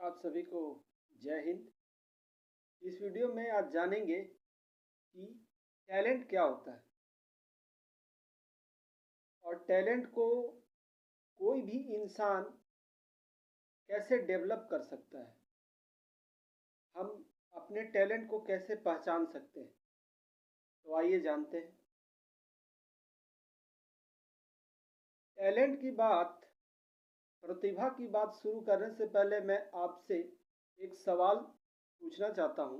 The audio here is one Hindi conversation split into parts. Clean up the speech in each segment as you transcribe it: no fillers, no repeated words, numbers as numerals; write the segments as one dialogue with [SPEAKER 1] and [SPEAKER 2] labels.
[SPEAKER 1] आप सभी को जय हिंद। इस वीडियो में आज जानेंगे कि टैलेंट क्या होता है और टैलेंट को कोई भी इंसान कैसे डेवलप कर सकता है। हम अपने टैलेंट को कैसे पहचान सकते हैं, तो आइए जानते हैं। टैलेंट की बात, प्रतिभा की बात शुरू करने से पहले मैं आपसे एक सवाल पूछना चाहता हूं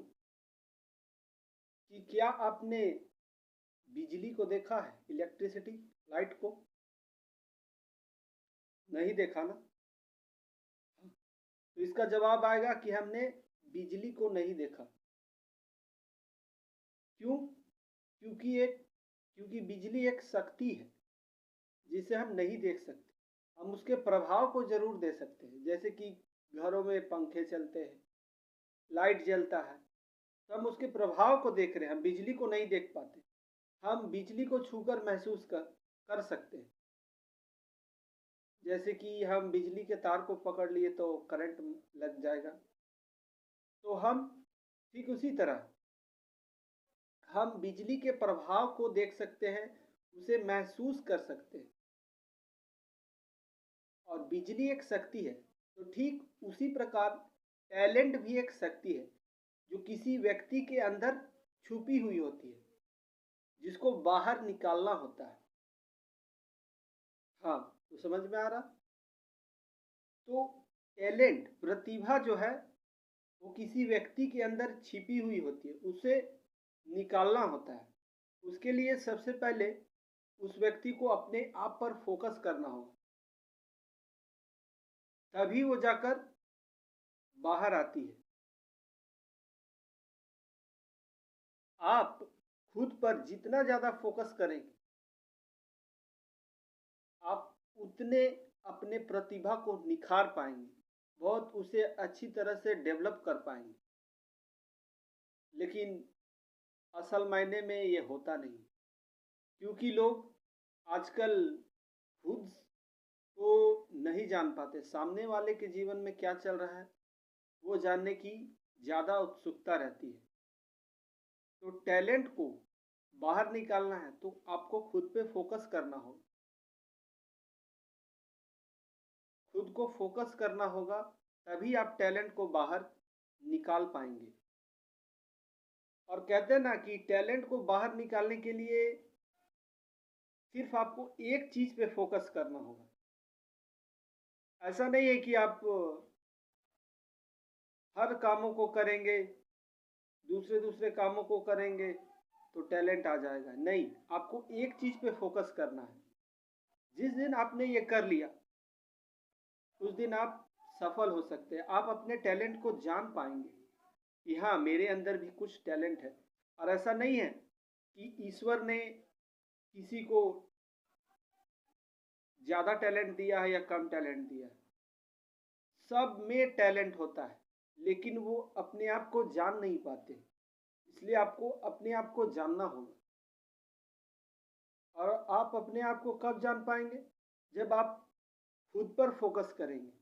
[SPEAKER 1] कि क्या आपने बिजली को देखा है, इलेक्ट्रिसिटी, लाइट को? नहीं देखा ना? तो इसका जवाब आएगा कि हमने बिजली को नहीं देखा। क्यों? क्योंकि बिजली एक शक्ति है जिसे हम नहीं देख सकते। हम उसके प्रभाव को जरूर दे सकते हैं, जैसे कि घरों में पंखे चलते हैं, लाइट जलता है, तो हम उसके प्रभाव को देख रहे हैं, हम बिजली को नहीं देख पाते। हम बिजली को छूकर महसूस कर सकते हैं। जैसे कि हम बिजली के तार को पकड़ लिए तो करंट लग जाएगा। तो हम ठीक उसी तरह हम बिजली के प्रभाव को देख सकते हैं, उसे महसूस कर सकते हैं। और बिजली एक शक्ति है, तो ठीक उसी प्रकार टैलेंट भी एक शक्ति है जो किसी व्यक्ति के अंदर छुपी हुई होती है, जिसको बाहर निकालना होता है। हाँ, तो समझ में आ रहा? तो टैलेंट, प्रतिभा जो है, वो किसी व्यक्ति के अंदर छिपी हुई होती है, उसे निकालना होता है। उसके लिए सबसे पहले उस व्यक्ति को अपने आप पर फोकस करना होगा, तभी वो जाकर बाहर आती है। आप खुद पर जितना ज्यादा फोकस करेंगे, आप उतने अपने प्रतिभा को निखार पाएंगे, बहुत उसे अच्छी तरह से डेवलप कर पाएंगे। लेकिन असल मायने में ये होता नहीं, क्योंकि लोग आजकल खुद को नहीं जान पाते। सामने वाले के जीवन में क्या चल रहा है वो जानने की ज़्यादा उत्सुकता रहती है। तो टैलेंट को बाहर निकालना है तो आपको खुद पे फोकस करना होगा, खुद को फोकस करना होगा, तभी आप टैलेंट को बाहर निकाल पाएंगे। और कहते हैं ना कि टैलेंट को बाहर निकालने के लिए सिर्फ आपको एक चीज पे फोकस करना होगा। ऐसा नहीं है कि आप हर कामों को करेंगे, दूसरे दूसरे कामों को करेंगे तो टैलेंट आ जाएगा। नहीं, आपको एक चीज पे फोकस करना है। जिस दिन आपने ये कर लिया, उस दिन आप सफल हो सकते हैं। आप अपने टैलेंट को जान पाएंगे कि हाँ, मेरे अंदर भी कुछ टैलेंट है। और ऐसा नहीं है कि ईश्वर ने किसी को ज्यादा टैलेंट दिया है या कम टैलेंट दिया है। सब में टैलेंट होता है, लेकिन वो अपने आप को जान नहीं पाते। इसलिए आपको अपने आप को जानना होगा। और आप अपने आप को कब जान पाएंगे? जब आप खुद पर फोकस करेंगे,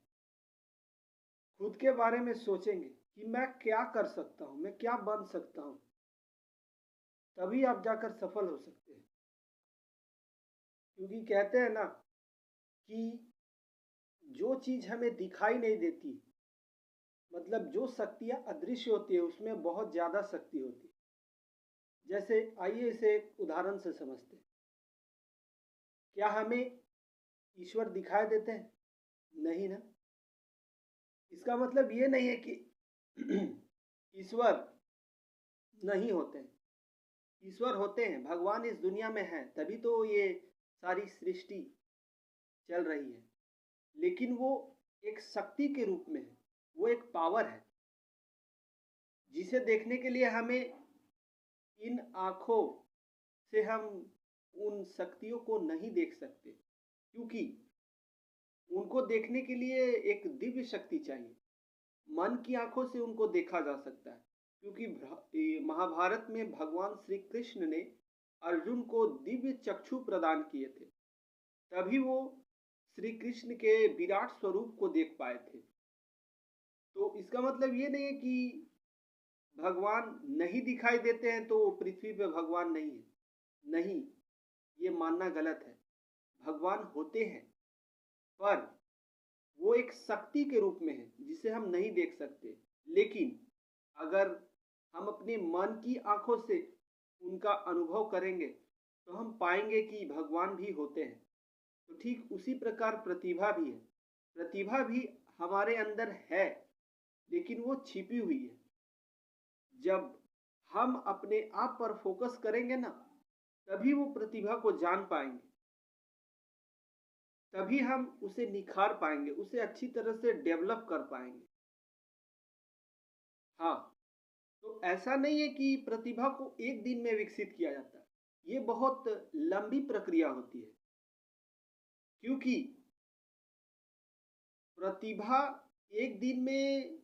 [SPEAKER 1] खुद के बारे में सोचेंगे कि मैं क्या कर सकता हूं, मैं क्या बन सकता हूं, तभी आप जाकर सफल हो सकते हैं। क्योंकि कहते हैं ना कि जो चीज हमें दिखाई नहीं देती, मतलब जो शक्तियां अदृश्य होती है, उसमें बहुत ज्यादा शक्ति होती है। जैसे आइए इसे एक उदाहरण से समझते हैं। क्या हमें ईश्वर दिखाई देते हैं? नहीं ना। इसका मतलब ये नहीं है कि ईश्वर नहीं होते हैं। ईश्वर होते हैं, भगवान इस दुनिया में है, तभी तो ये सारी सृष्टि चल रही है। लेकिन वो एक शक्ति के रूप में है, वो एक पावर है जिसे देखने के लिए हमें इन आंखों से हम उन शक्तियों को नहीं देख सकते, क्योंकि उनको देखने के लिए एक दिव्य शक्ति चाहिए। मन की आंखों से उनको देखा जा सकता है, क्योंकि महाभारत में भगवान श्री कृष्ण ने अर्जुन को दिव्य चक्षु प्रदान किए थे, तभी वो श्री कृष्ण के विराट स्वरूप को देख पाए थे। तो इसका मतलब ये नहीं है कि भगवान नहीं दिखाई देते हैं तो पृथ्वी पे भगवान नहीं है। नहीं, ये मानना गलत है। भगवान होते हैं, पर वो एक शक्ति के रूप में है जिसे हम नहीं देख सकते। लेकिन अगर हम अपने मन की आंखों से उनका अनुभव करेंगे तो हम पाएंगे कि भगवान भी होते हैं। तो ठीक उसी प्रकार प्रतिभा भी है। प्रतिभा भी हमारे अंदर है, लेकिन वो छिपी हुई है। जब हम अपने आप पर फोकस करेंगे ना, तभी वो प्रतिभा को जान पाएंगे। तभी हम उसे निखार पाएंगे, उसे अच्छी तरह से डेवलप कर पाएंगे। हाँ, तो ऐसा नहीं है कि प्रतिभा को एक दिन में विकसित किया जाता है। ये बहुत लंबी प्रक्रिया होती है, क्योंकि प्रतिभा एक दिन में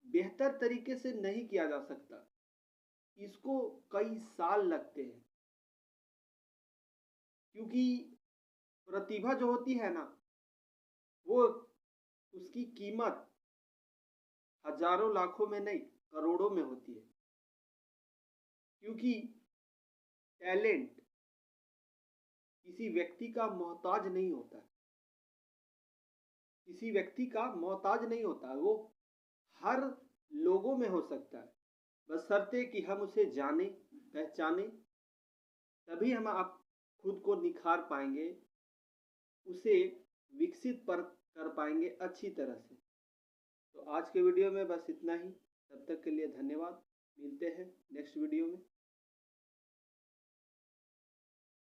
[SPEAKER 1] बेहतर तरीके से नहीं किया जा सकता। इसको कई साल लगते हैं, क्योंकि प्रतिभा जो होती है ना, वो उसकी कीमत हजारों लाखों में नहीं, करोड़ों में होती है। क्योंकि टैलेंट किसी व्यक्ति का मोहताज नहीं होता। किसी व्यक्ति का मोहताज नहीं होता, वो हर लोगों में हो सकता है। बशर्ते कि हम उसे जाने, पहचाने, तभी हम आप खुद को निखार पाएंगे, उसे विकसित पर कर पाएंगे अच्छी तरह से। तो आज के वीडियो में बस इतना ही। तब तक के लिए धन्यवाद। मिलते हैं नेक्स्ट वीडियो में।